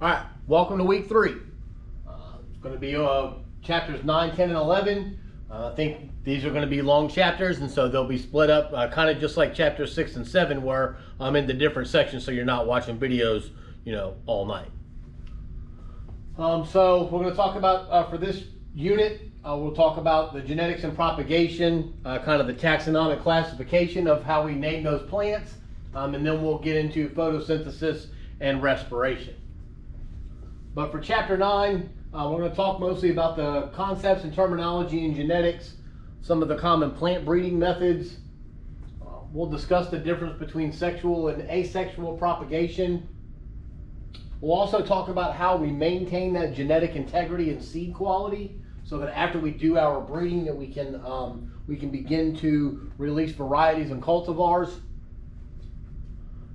All right, welcome to week 3. It's going to be chapters 9, 10, and 11. I think these are going to be long chapters, and so they'll be split up kind of just like chapters 6 and 7, where I'm in the different sections, so you're not watching videos, all night. So we're going to talk about, for this unit, we'll talk about the genetics and propagation, kind of the taxonomic classification of how we name those plants, and then we'll get into photosynthesis and respiration. But for chapter 9, we're going to talk mostly about the concepts and terminology in genetics, some of the common plant breeding methods. We'll discuss the difference between sexual and asexual propagation. We'll also talk about how we maintain that genetic integrity and seed quality, so that after we do our breeding, that we can begin to release varieties and cultivars.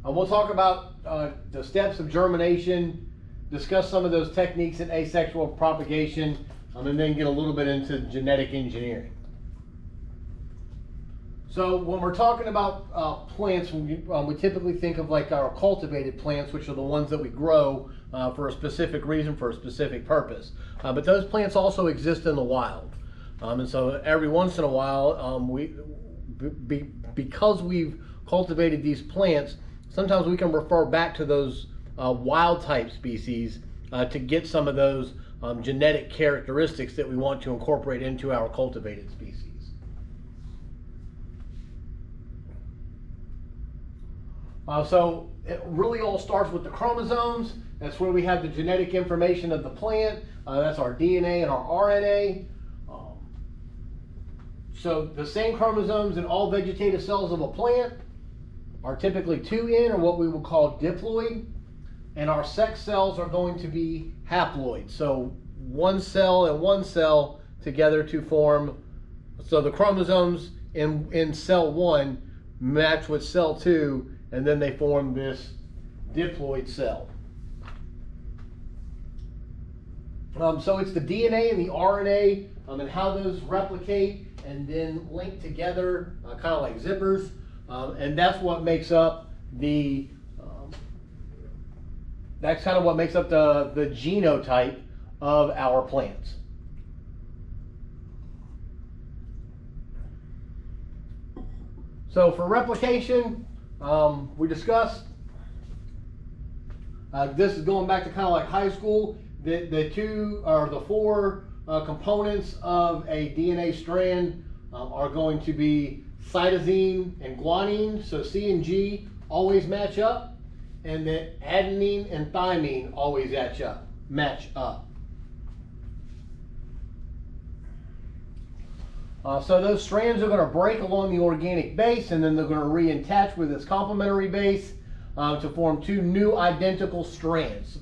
We'll talk about the steps of germination, discuss some of those techniques in asexual propagation, and then get a little bit into genetic engineering. So when we're talking about plants, we typically think of like our cultivated plants, which are the ones that we grow for a specific reason, for a specific purpose. But those plants also exist in the wild. And so every once in a while, because we've cultivated these plants, sometimes we can refer back to those wild type species to get some of those genetic characteristics that we want to incorporate into our cultivated species. So it really all starts with the chromosomes. That's where we have the genetic information of the plant. That's our DNA and our RNA. So the same chromosomes in all vegetative cells of a plant are typically 2N, or what we would call diploid. And our sex cells are going to be haploid. So one cell and one cell together to form, so the chromosomes in cell 1 match with cell 2, and then they form this diploid cell. So it's the DNA and the RNA and how those replicate and then link together, kind of like zippers. And that's what makes up the the genotype of our plants. So for replication, we discussed, this is going back to kind of like high school, the four components of a DNA strand are going to be cytosine and guanine, so C and G always match up. And then adenine and thymine always match up. So those strands are going to break along the organic base, and then they're going to reattach with its complementary base to form two new identical strands.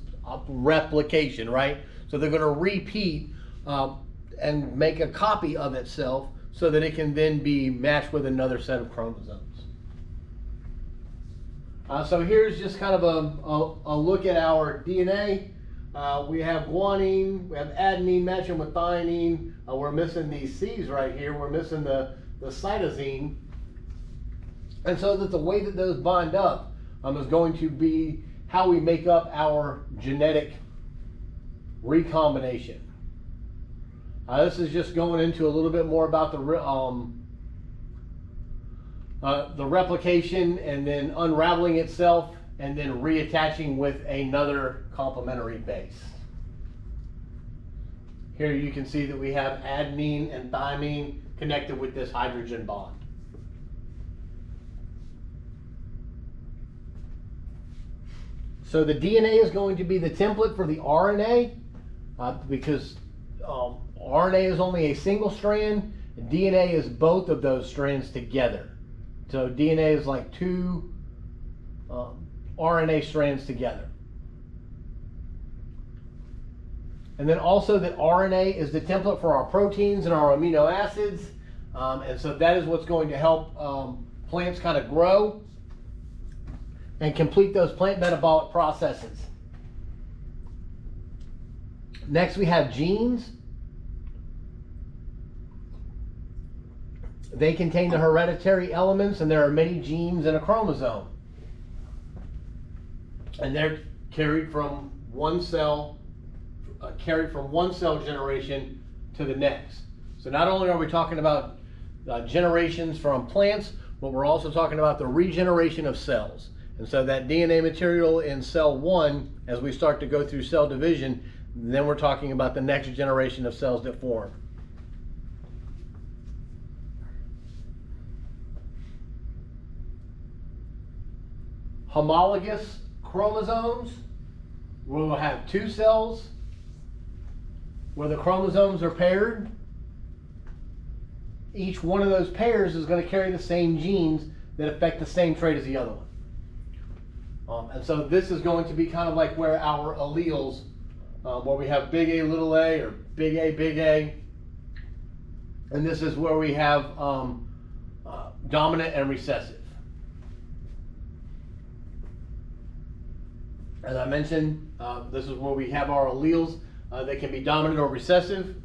Replication, right? So they're going to repeat and make a copy of itself so that it can then be matched with another set of chromosomes. So here's just kind of a look at our DNA. We have guanine, we have adenine matching with thymine. We're missing these C's right here. We're missing the cytosine. And so that the way that those bind up is going to be how we make up our genetic recombination. This is just going into a little bit more about the replication and then unraveling itself and then reattaching with another complementary base. Here you can see that we have adenine and thymine connected with this hydrogen bond. So the DNA is going to be the template for the RNA because RNA is only a single strand. DNA is both of those strands together. So DNA is like two RNA strands together. And then also that RNA is the template for our proteins and our amino acids. And so that is what's going to help plants kind of grow and complete those plant metabolic processes. Next we have genes. They contain the hereditary elements, and there are many genes in a chromosome. And they're carried from one cell, carried from one cell generation to the next. So not only are we talking about generations from plants, but we're also talking about the regeneration of cells. And so that DNA material in cell 1, as we start to go through cell division, then we're talking about the next generation of cells that form. Homologous chromosomes, we'll have two cells where the chromosomes are paired. Each one of those pairs is going to carry the same genes that affect the same trait as the other one. And so this is going to be kind of like where our alleles, where we have big A, little a, or big A, big A. And this is where we have dominant and recessive. As I mentioned, this is where we have our alleles. They can be dominant or recessive.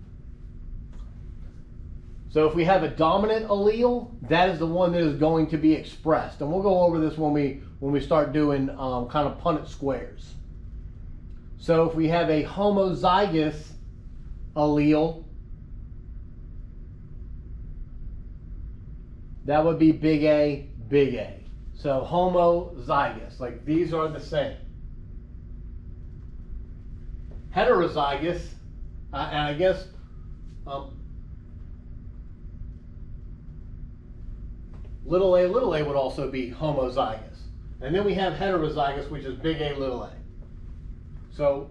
So if we have a dominant allele, that is the one that is going to be expressed. And we'll go over this when we start doing kind of Punnett squares. So if we have a homozygous allele, that would be big A, big A. So homozygous, like these are the same. Heterozygous, and I guess little a would also be homozygous. And then we have heterozygous, which is big A, little a. So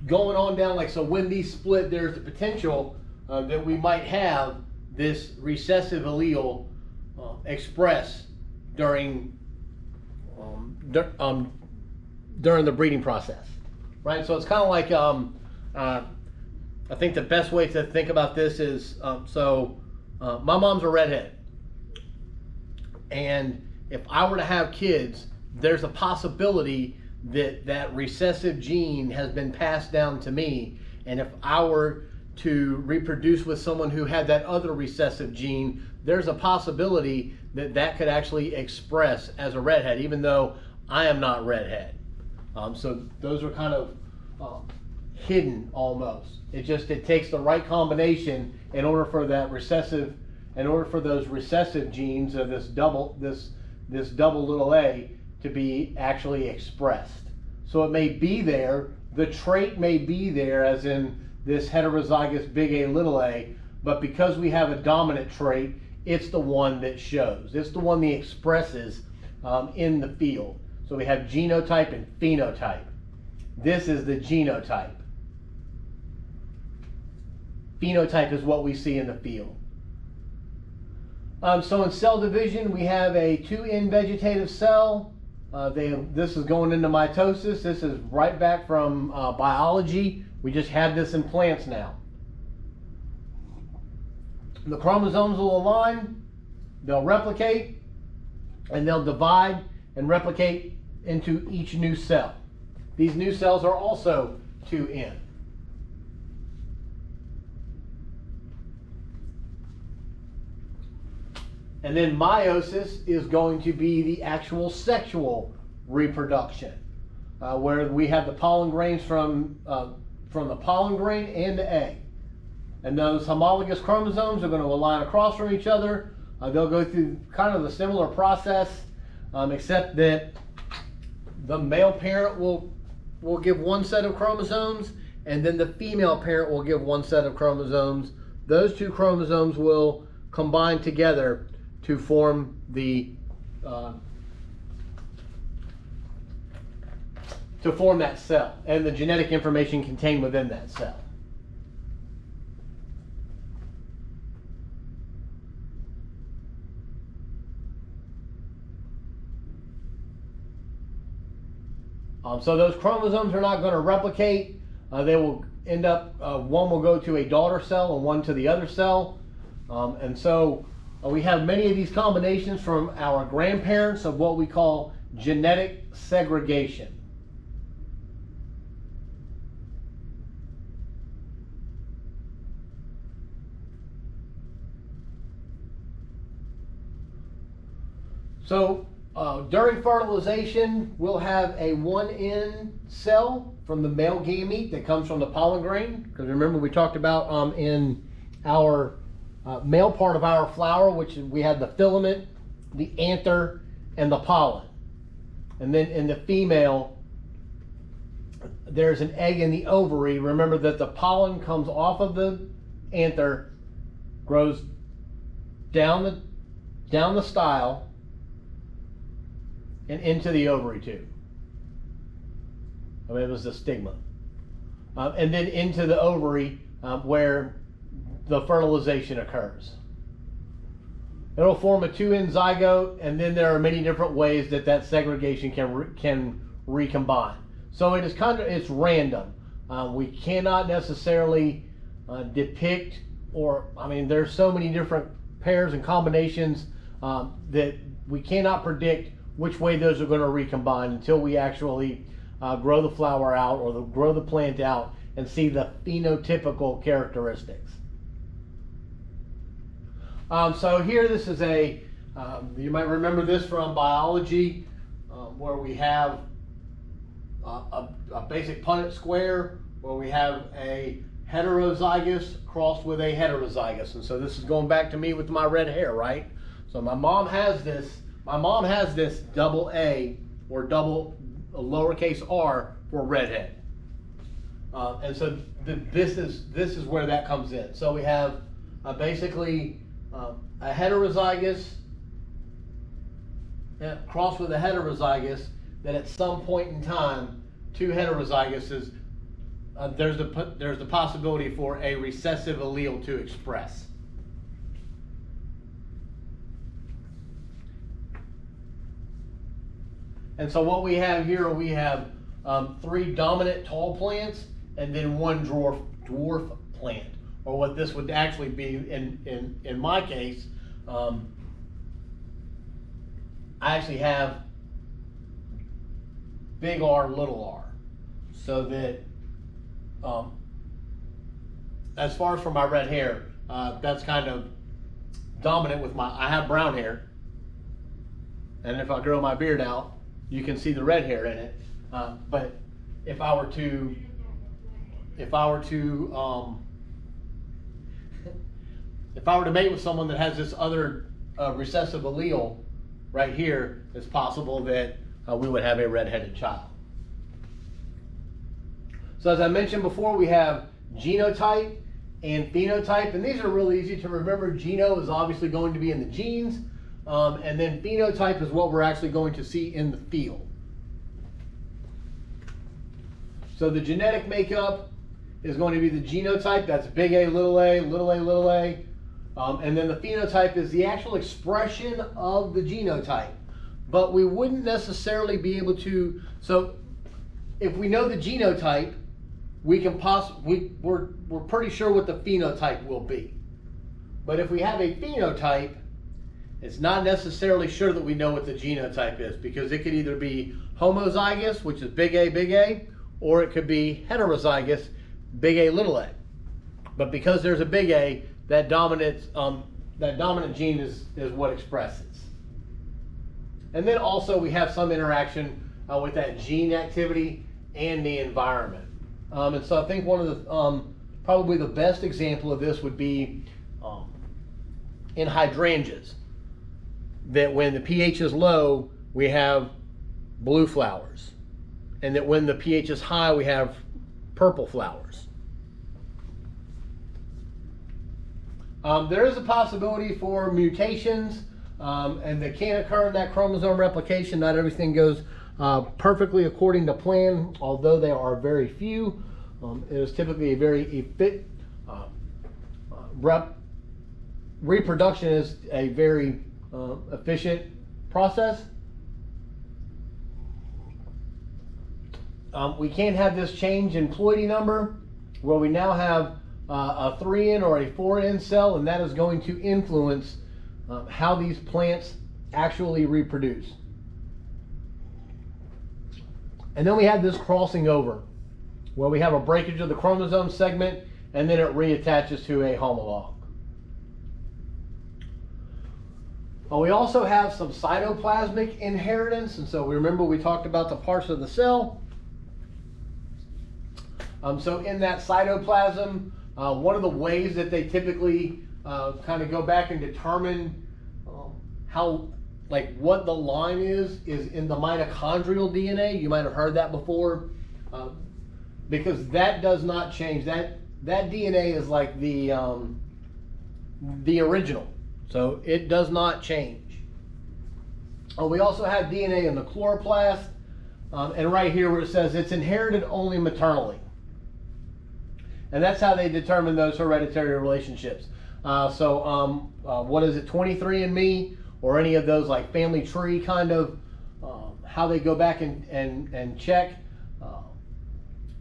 going on down, like, so when these split, there's the potential that we might have this recessive allele expressed during the breeding process, right? So it's kind of like, I think the best way to think about this is, my mom's a redhead. And if I were to have kids, there's a possibility that that recessive gene has been passed down to me. And if I were to reproduce with someone who had that other recessive gene, there's a possibility that that could actually express as a redhead, even though I am not redhead. So those are kind of hidden almost. It takes the right combination in order for that recessive, in order for those recessive genes of this double little a to be actually expressed. So it may be there, the trait may be there, as in this heterozygous big A, little a, but because we have a dominant trait, it's the one that shows. It's the one that expresses in the field. So we have genotype and phenotype. This is the genotype. Phenotype is what we see in the field. So in cell division, we have a 2N vegetative cell. This is going into mitosis. This is right back from biology. We just have this in plants now. The chromosomes will align, they'll replicate, and they'll divide and replicate into each new cell. These new cells are also 2N. And then meiosis is going to be the actual sexual reproduction, where we have the pollen grains from the pollen grain and the egg. And those homologous chromosomes are going to align across from each other. They'll go through kind of the similar process, except that the male parent will give one set of chromosomes, and then the female parent will give one set of chromosomes. Those two chromosomes will combine together to form the that cell and the genetic information contained within that cell. So those chromosomes are not going to replicate. They will end up, one will go to a daughter cell and one to the other cell. And so we have many of these combinations from our grandparents of what we call genetic segregation. So During fertilization, we'll have a 1N cell from the male gamete that comes from the pollen grain. Because remember, we talked about in our male part of our flower, which we have the filament, the anther, and the pollen. And then in the female, there's an egg in the ovary. Remember that the pollen comes off of the anther, grows down the style, and into the ovary tube. I mean, it was the stigma. And then into the ovary where the fertilization occurs. It'll form a 2N zygote, and then there are many different ways that that segregation can recombine. So it is it's random. We cannot necessarily depict, there's so many different pairs and combinations that we cannot predict which way those are going to recombine until we actually grow the flower out or grow the plant out and see the phenotypical characteristics. So here, this is you might remember this from biology, where we have a basic Punnett square, where we have a heterozygous crossed with a heterozygous. And so this is going back to me with my red hair, right? So my mom has this double A or double lowercase r for redhead. And so this is where that comes in. So we have basically a heterozygous crossed with a heterozygous, that at some point in time, two heterozyguses, there's the possibility for a recessive allele to express. And so what we have here, we have 3 dominant tall plants and then 1 dwarf plant, or what this would actually be in my case. I actually have big R, little r, so that as far as for my red hair, that's kind of dominant with I have brown hair, and if I grow my beard out, you can see the red hair in it. But if I were to mate with someone that has this other recessive allele right here, it's possible that we would have a red-headed child. So as I mentioned before, we have genotype and phenotype, and these are really easy to remember. Geno is obviously going to be in the genes, and then phenotype is what we're actually going to see in the field. So the genetic makeup is going to be the genotype. That's big A, little a, little a, little a. And then the phenotype is the actual expression of the genotype. But we wouldn't necessarily be able to, so if we know the genotype, we can we're pretty sure what the phenotype will be. But if we have a phenotype, it's not necessarily sure that we know what the genotype is, because it could either be homozygous, which is big A, or it could be heterozygous, big A, little a. But because there's a big A, that dominant gene is what expresses. And then also we have some interaction with that gene activity and the environment. And so I think one of the, probably the best example of this would be in hydrangeas, that when the pH is low, we have blue flowers. And that when the pH is high, we have purple flowers. There is a possibility for mutations, and that can occur in that chromosome replication. Not everything goes perfectly according to plan, although there are very few. It is typically a very reproduction is a very efficient process. We can have this change in ploidy number, where we now have a 3N or a 4N cell, and that is going to influence how these plants actually reproduce. And then we have this crossing over, where we have a breakage of the chromosome segment, and then it reattaches to a homolog. We also have some cytoplasmic inheritance, and so remember we talked about the parts of the cell. So in that cytoplasm, one of the ways that they typically kind of go back and determine how, like what the line is in the mitochondrial DNA. You might have heard that before, because that does not change. That DNA is like the original, so it does not change. We also have DNA in the chloroplast, and right here where it says it's inherited only maternally. And that's how they determine those hereditary relationships. What is it, 23andMe or any of those like family tree kind of, how they go back and check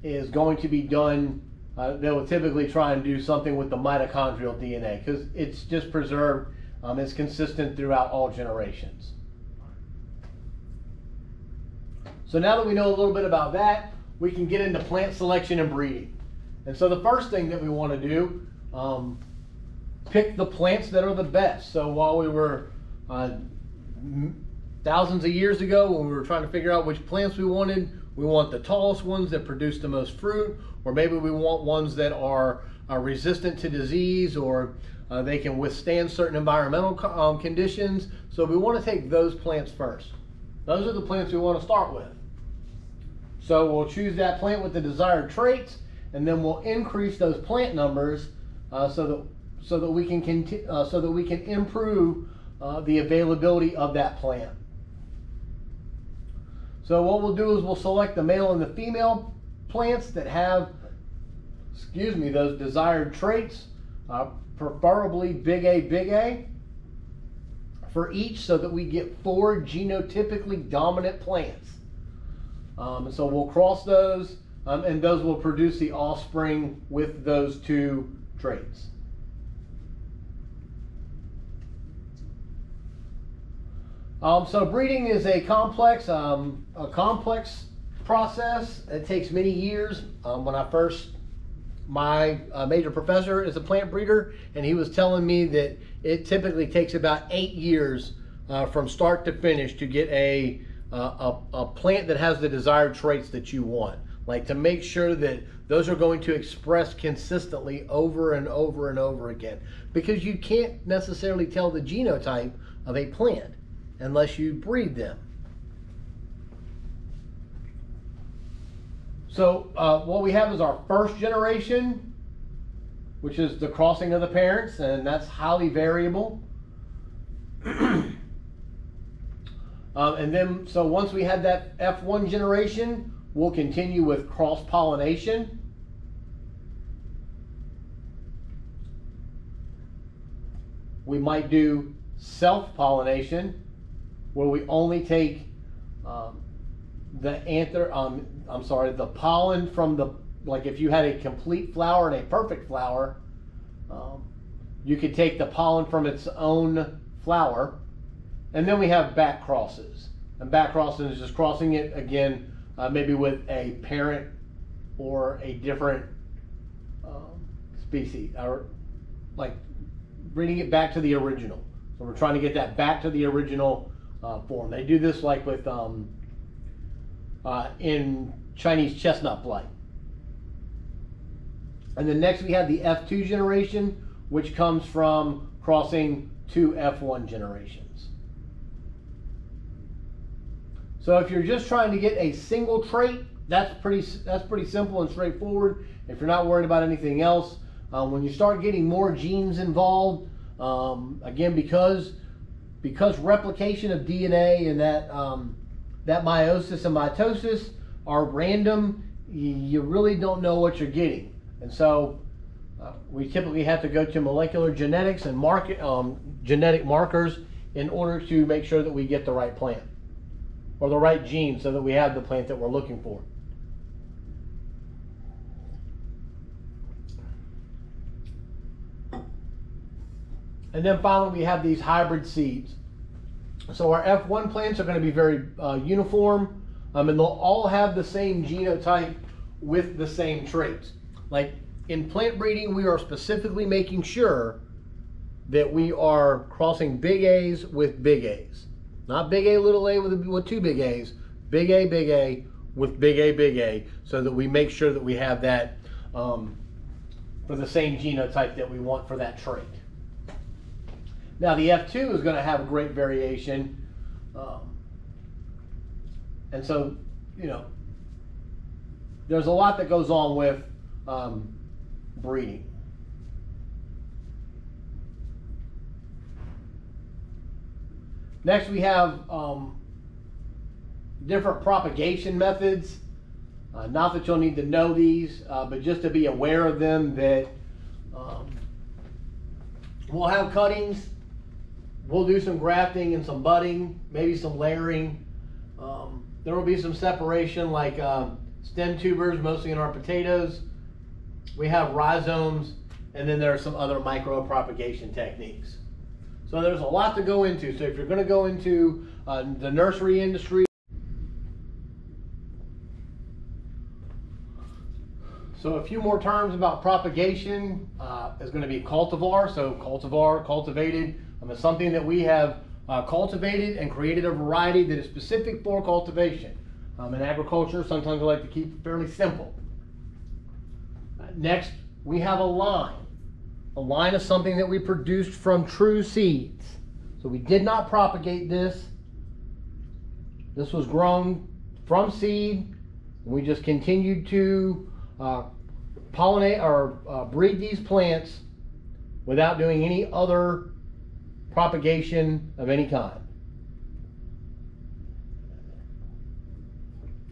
is going to be done. They will typically try and do something with the mitochondrial DNA because it's just preserved, it's consistent throughout all generations. So now that we know a little bit about that, we can get into plant selection and breeding. And so the first thing that we want to do, pick the plants that are the best. So while we were thousands of years ago, when we were trying to figure out which plants we want the tallest ones that produce the most fruit, or maybe we want ones that are resistant to disease, or they can withstand certain environmental conditions. So we want to take those plants first. Those are the plants we want to start with. So we'll choose that plant with the desired traits, and then we'll increase those plant numbers so that we can improve the availability of that plant. So what we'll do is we'll select the male and the female plants that have, those desired traits, preferably big A, for each, so that we get 4 genotypically dominant plants. So we'll cross those, and those will produce the offspring with those 2 traits. So breeding is a complex process. It takes many years. My major professor is a plant breeder, and he was telling me that it typically takes about 8 years from start to finish to get a plant that has the desired traits that you want. Like to make sure that those are going to express consistently over and over and over again, because you can't necessarily tell the genotype of a plant unless you breed them. So what we have is our first generation, which is the crossing of the parents, and that's highly variable. And then, so once we have that F1 generation, we'll continue with cross-pollination. We might do self-pollination, where we only take the pollen from the, like if you had a complete flower and a perfect flower, you could take the pollen from its own flower. And then we have back crosses. And back crossing is just crossing it again, maybe with a parent or a different species, or like bringing it back to the original. So we're trying to get that back to the original form. They do this like with in Chinese chestnut blight. And then next we have the F2 generation, which comes from crossing 2 F1 generations. So if you're just trying to get a single trait, that's pretty simple and straightforward. If you're not worried about anything else, when you start getting more genes involved, again, because replication of DNA and that meiosis and mitosis are random, you really don't know what you're getting. And so we typically have to go to molecular genetics and genetic markers in order to make sure that we get the right plant or the right gene, so that we have the plant that we're looking for. And then finally we have these hybrid seeds. So our F1 plants are going to be very uniform, and they'll all have the same genotype with the same traits. Like in plant breeding, we are specifically making sure that we are crossing big A's with big A's. Not big A, little a with two big A's. Big A with big A, so that we make sure that we have that for the same genotype that we want for that trait. Now the F2 is going to have great variation. And so, you know, there's a lot that goes on with breeding. Next we have different propagation methods. Not that you'll need to know these, but just to be aware of them, that we'll have cuttings, we'll do some grafting and some budding, maybe some layering. There will be some separation, like stem tubers, mostly in our potatoes. We have rhizomes, and then there are some other micro propagation techniques. So there's a lot to go into. So if you're going to go into the nursery industry, so a few more terms about propagation is going to be cultivar. So cultivar, cultivated, is something that we have cultivated and created a variety that is specific for cultivation. In agriculture, sometimes we like to keep it fairly simple. Next, we have a line. A line is something that we produced from true seeds. So we did not propagate this. This was grown from seed, and we just continued to pollinate or breed these plants without doing any other propagation of any kind.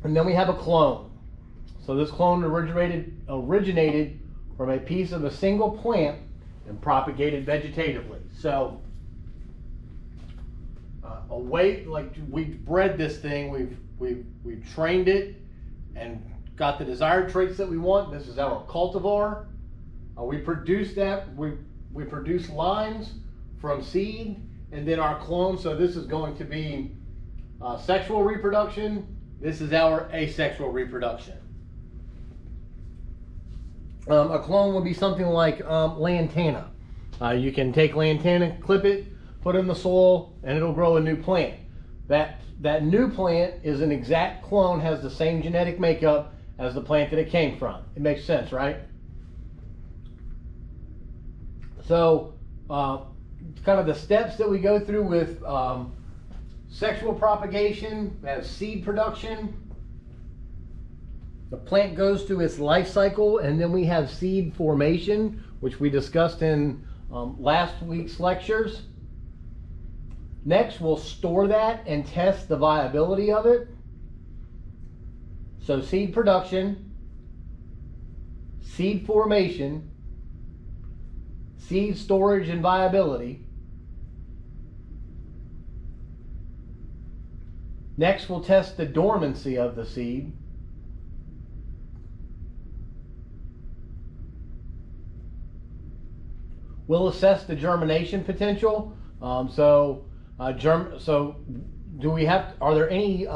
And then we have a clone. So this clone originated from a piece of a single plant and propagated vegetatively. So like we've bred this thing, we've trained it and got the desired traits that we want. This is our cultivar. We produce that. We produce lines from seed, and then our clone. So this is going to be sexual reproduction. This is our asexual reproduction. A clone would be something like lantana. You can take lantana, clip it, put it in the soil, and it'll grow a new plant. That new plant is an exact clone, has the same genetic makeup as the plant that it came from. It makes sense, right? So kind of the steps that we go through with sexual propagation, we have seed production. The plant goes through its life cycle, and then we have seed formation, which we discussed in last week's lectures. Next, we'll store that and test the viability of it. So seed production, seed formation, seed storage and viability. Next, we'll test the dormancy of the seed. We'll assess the germination potential. So do we have, are there any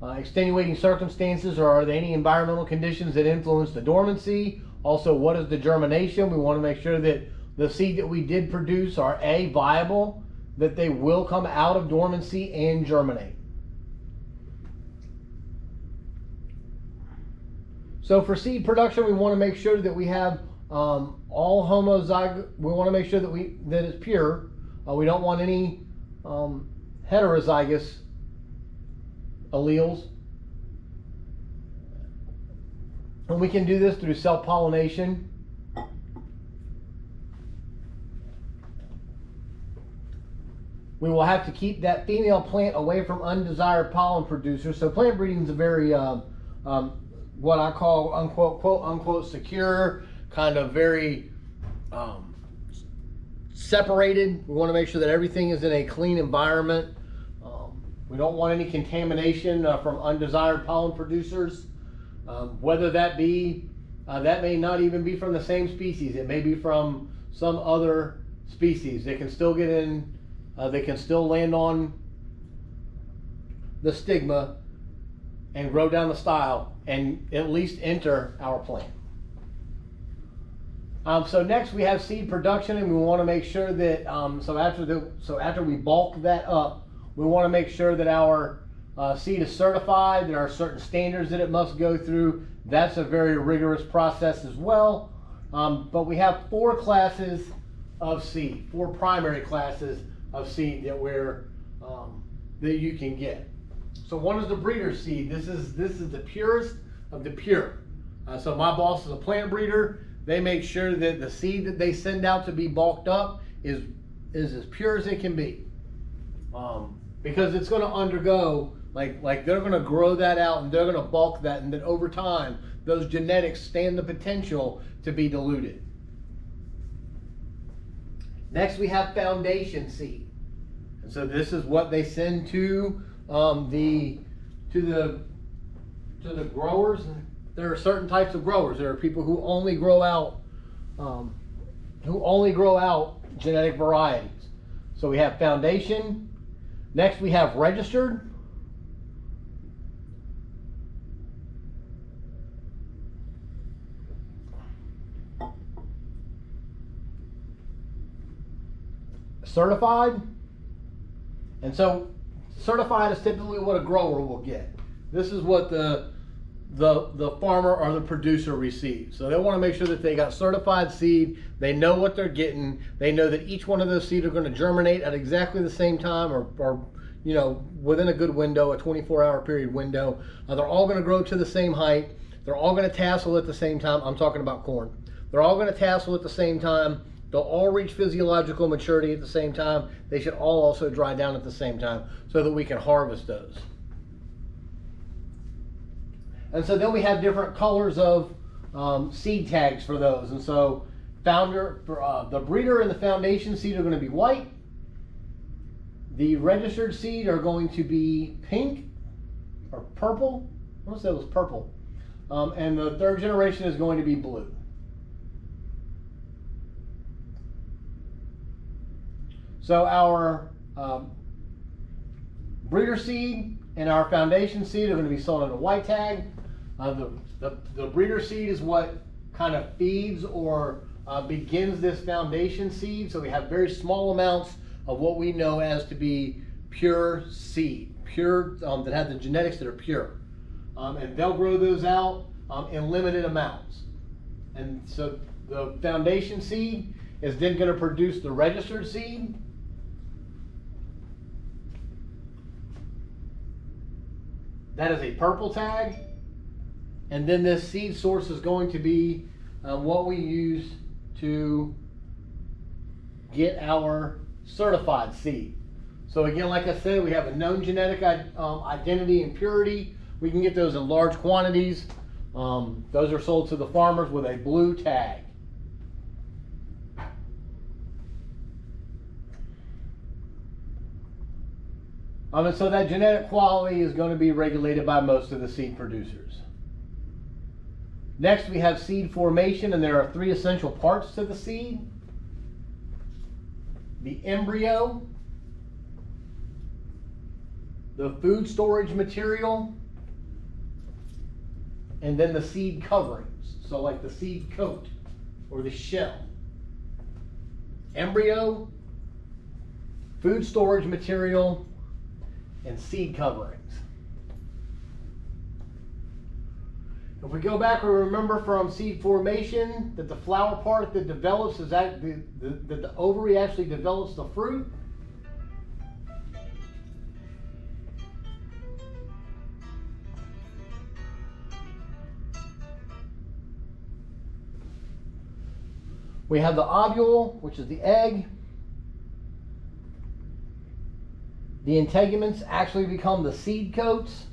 extenuating circumstances, or are there any environmental conditions that influence the dormancy? Also, what is the germination? We want to make sure that the seed that we did produce are A, viable, that they will come out of dormancy and germinate. So for seed production, we want to make sure that we have all homozygote. We want to make sure that it's pure. We don't want any heterozygous alleles. And we can do this through self-pollination. We will have to keep that female plant away from undesired pollen producers. So plant breeding is a very, what I call, unquote, quote unquote, secure, kind of very separated. We want to make sure that everything is in a clean environment. We don't want any contamination from undesired pollen producers. Whether that be, that may not even be from the same species. It may be from some other species. They can still get in, they can still land on the stigma and grow down the style and at least enter our plant. So next we have seed production, and we want to make sure that so after we bulk that up, we want to make sure that our seed is certified. There are certain standards that it must go through. That's a very rigorous process as well. But we have 4 classes of seed, 4 primary classes of seed that that you can get. So one is the breeder seed. This is the purest of the pure. So my boss is a plant breeder. They make sure that the seed that they send out to be bulked up is as pure as it can be, because it's going to undergo like they're going to grow that out, and they're going to bulk that, and then over time those genetics stand the potential to be diluted. Next we have foundation seed, and so this is what they send to the growers. There are certain types of growers. There are people who only grow out genetic varieties. So we have foundation. Next we have registered. Certified. And so certified is typically what a grower will get. This is what the farmer or the producer receives. So they want to make sure that they got certified seed. They know what they're getting. They know that each one of those seeds are going to germinate at exactly the same time, or you know, within a good window, a 24-hour period window. They're all going to grow to the same height. They're all going to tassel at the same time. I'm talking about corn. They're all going to tassel at the same time. They'll all reach physiological maturity at the same time. They should all also dry down at the same time so that we can harvest those. And so then we have different colors of seed tags for those. And so the breeder and the foundation seed are going to be white. The registered seed are going to be pink or purple. I want to say it was purple. And the 3rd generation is going to be blue. So our breeder seed and our foundation seed are going to be sold on a white tag. The breeder seed is what kind of feeds or begins this foundation seed. So we have very small amounts of what we know as to be pure seed, that have the genetics that are pure. And they'll grow those out in limited amounts. And so the foundation seed is then going to produce the registered seed. That is a purple tag. And then this seed source is going to be what we use to get our certified seed. So again, like I said, we have a known genetic identity and purity. We can get those in large quantities. Those are sold to the farmers with a blue tag. And so that genetic quality is going to be regulated by most of the seed producers. Next, we have seed formation, and there are 3 essential parts to the seed: the embryo, the food storage material, and then the seed coverings. So like the seed coat or the shell. Embryo, food storage material, and seed coverings. If we go back, we remember from seed formation that the flower part that develops is that the ovary actually develops the fruit. We have the ovule, which is the egg. The integuments actually become the seed coats.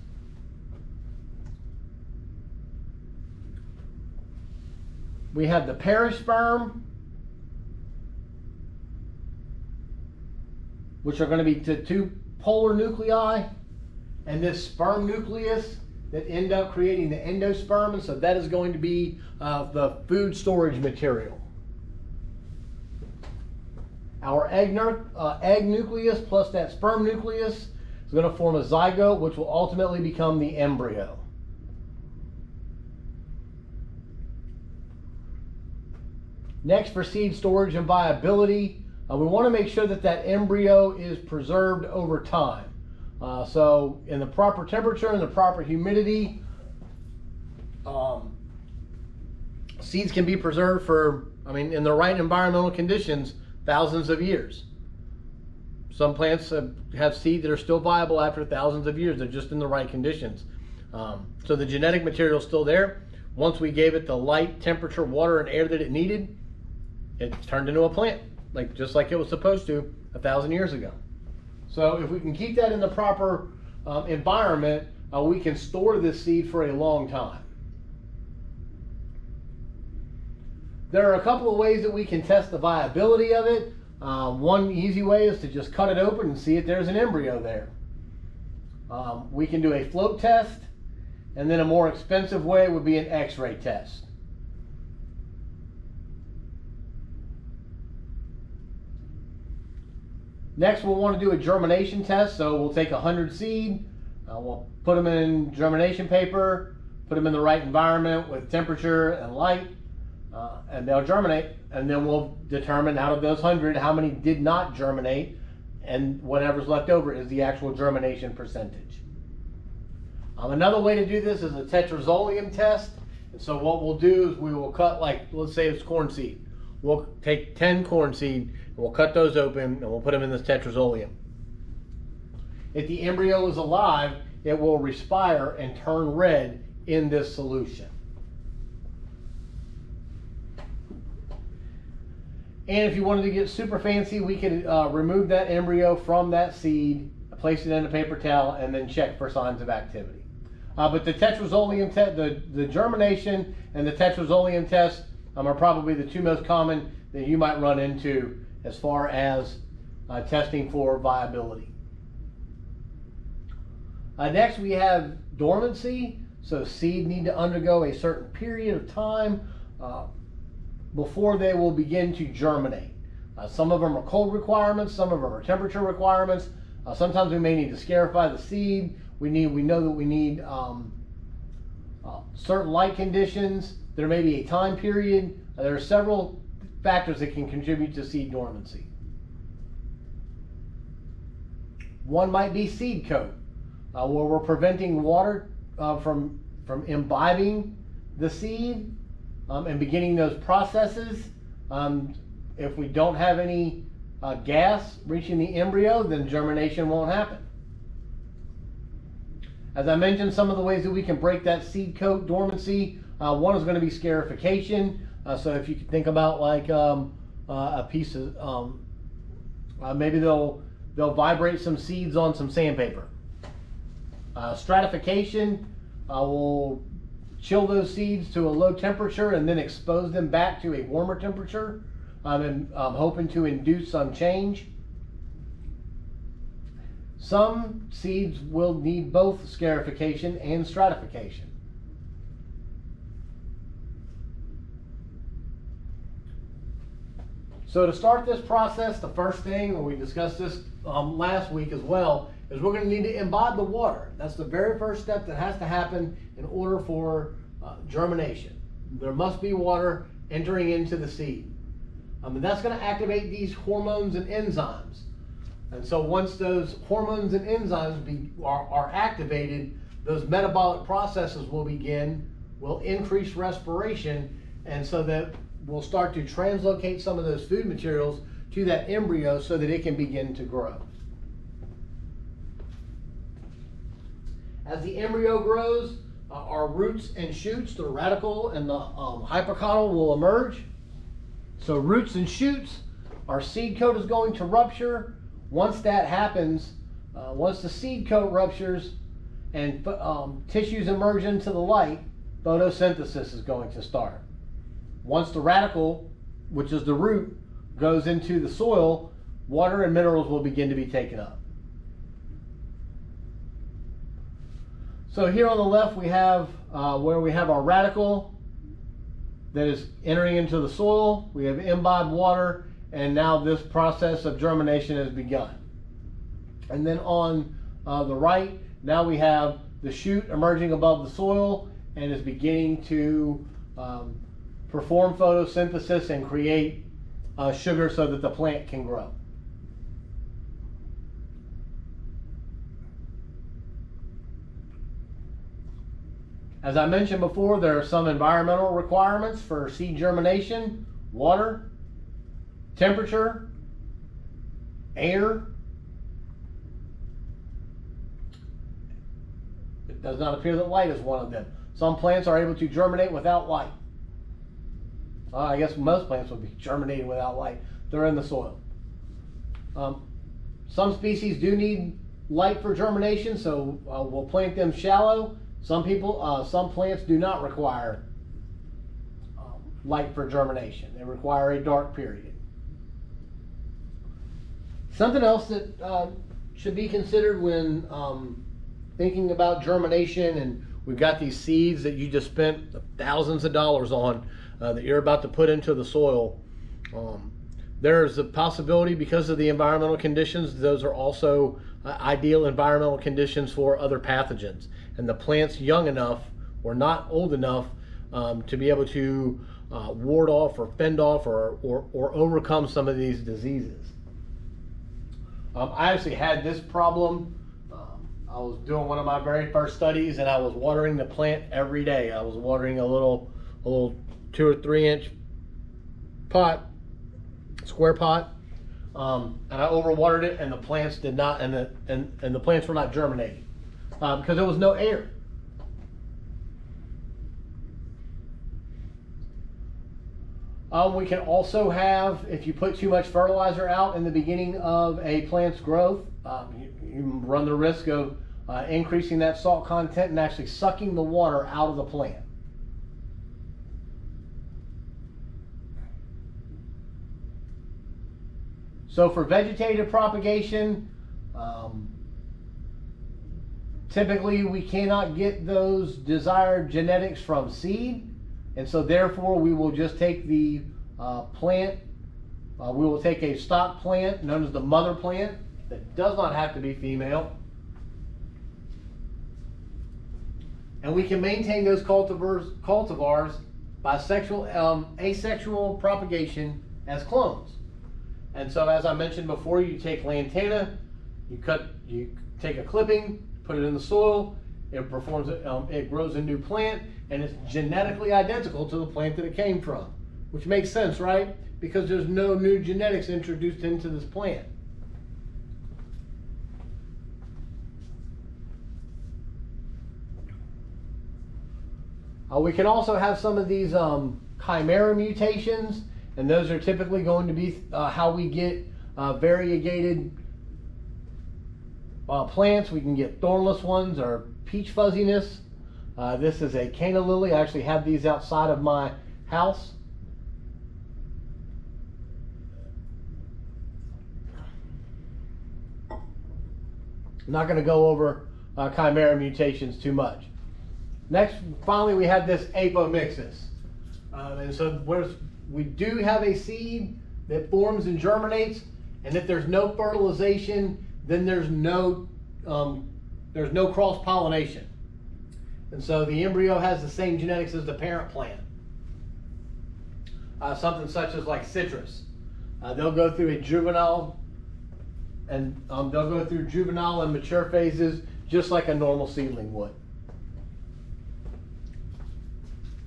We have the perisperm, which are going to be 2 polar nuclei, and this sperm nucleus that end up creating the endosperm, and so that is going to be the food storage material. Our egg nucleus plus that sperm nucleus is going to form a zygote, which will ultimately become the embryo. Next, for seed storage and viability, we want to make sure that that embryo is preserved over time. So in the proper temperature and the proper humidity, seeds can be preserved for, in the right environmental conditions, thousands of years. Some plants have seed that are still viable after thousands of years. They're just in the right conditions. So the genetic material is still there. Once we gave it the light, temperature, water, and air that it needed, it turned into a plant, just like it was supposed to 1,000 years ago. So if we can keep that in the proper environment, we can store this seed for a long time. There are a couple of ways that we can test the viability of it. One easy way is to just cut it open and see if there's an embryo there. We can do a float test, and then a more expensive way would be an X-ray test. Next, we'll want to do a germination test. So we'll take 100 seed, we'll put them in germination paper, put them in the right environment with temperature and light, and they'll germinate. And then we'll determine out of those 100 how many did not germinate, and whatever's left over is the actual germination percentage. Another way to do this is a tetrazolium test. And so what we'll do is we will cut, let's say it's corn seed. We'll take 10 corn seed and we'll cut those open and we'll put them in this tetrazolium. If the embryo is alive, it will respire and turn red in this solution. And if you wanted to get super fancy, we could remove that embryo from that seed, place it in a paper towel, and then check for signs of activity. But the tetrazolium test, the germination and the tetrazolium test are probably the two most common that you might run into as far as testing for viability. Next, we have dormancy. So seed need to undergo a certain period of time before they will begin to germinate. Some of them are cold requirements, some of them are temperature requirements. Sometimes we may need to scarify the seed. We know that we need certain light conditions. There may be a time period. There are several factors that can contribute to seed dormancy. One might be seed coat, where we're preventing water from imbibing the seed and beginning those processes. If we don't have any gas reaching the embryo, then germination won't happen. As I mentioned, some of the ways that we can break that seed coat dormancy, one is going to be scarification. So if you could think about a piece of, maybe they'll vibrate some seeds on some sandpaper. Stratification will chill those seeds to a low temperature and then expose them back to a warmer temperature, and hoping to induce some change. Some seeds will need both scarification and stratification. So to start this process, the first thing, and we discussed this last week as well, is we're going to need to imbibe the water. That's the very first step that has to happen in order for germination. There must be water entering into the seed. And that's going to activate these hormones and enzymes. And so once those hormones and enzymes are activated, those metabolic processes will begin, will increase respiration, and so that we'll start to translocate some of those food materials to that embryo so that it can begin to grow. As the embryo grows, our roots and shoots, the radicle and the hypocotyl, will emerge. So roots and shoots, our seed coat is going to rupture. Once that happens, once the seed coat ruptures and tissues emerge into the light, photosynthesis is going to start. Once the radicle, which is the root, goes into the soil, water and minerals will begin to be taken up. So here on the left we have where we have our radicle that is entering into the soil. We have imbibed water, and now this process of germination has begun. And then on the right, now we have the shoot emerging above the soil and is beginning to perform photosynthesis and create sugar so that the plant can grow. As I mentioned before, there are some environmental requirements for seed germination: water, temperature, air. It does not appear that light is one of them. Some plants are able to germinate without light. I guess most plants would be germinating without light. They're in the soil. Some species do need light for germination, so we'll plant them shallow. Some plants do not require light for germination. They require a dark period. Something else that should be considered when thinking about germination, and we've got these seeds that you just spent thousands of dollars on that you're about to put into the soil. There's a possibility, because of the environmental conditions, those are also ideal environmental conditions for other pathogens. And the plant's young enough or not old enough to be able to ward off or fend off or overcome some of these diseases. I actually had this problem. I was doing one of my very first studies, and I was watering the plant every day. I was watering a little 2 or 3 inch pot, square pot, and I overwatered it, and the plants did not, and the plants were not germinating because there was no air. We can also have, if you put too much fertilizer out in the beginning of a plant's growth, you run the risk of increasing that salt content and actually sucking the water out of the plant. So for vegetative propagation, typically we cannot get those desired genetics from seed, and so therefore we will just take the plant, we will take a stock plant known as the mother plant that does not have to be female, and we can maintain those cultivars by asexual propagation as clones. And so, as I mentioned before, you take lantana, you take a clipping, put it in the soil, it grows a new plant, and it's genetically identical to the plant that it came from, which makes sense, right? Because there's no new genetics introduced into this plant. We can also have some of these chimera mutations, and those are typically going to be how we get variegated plants. We can get thornless ones or peach fuzziness. This is a canna lily. I actually have these outside of my house. I'm not going to go over chimera mutations too much. Next, finally, we have this apomixis. And so we do have a seed that forms and germinates, and if there's no fertilization, then there's no cross-pollination. And so the embryo has the same genetics as the parent plant. Something such as like citrus. They'll go through a juvenile and mature phases just like a normal seedling would.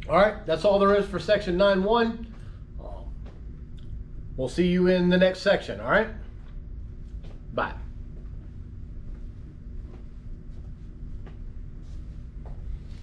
All right, that's all there is for section 9.1. We'll see you in the next section, all right? Bye.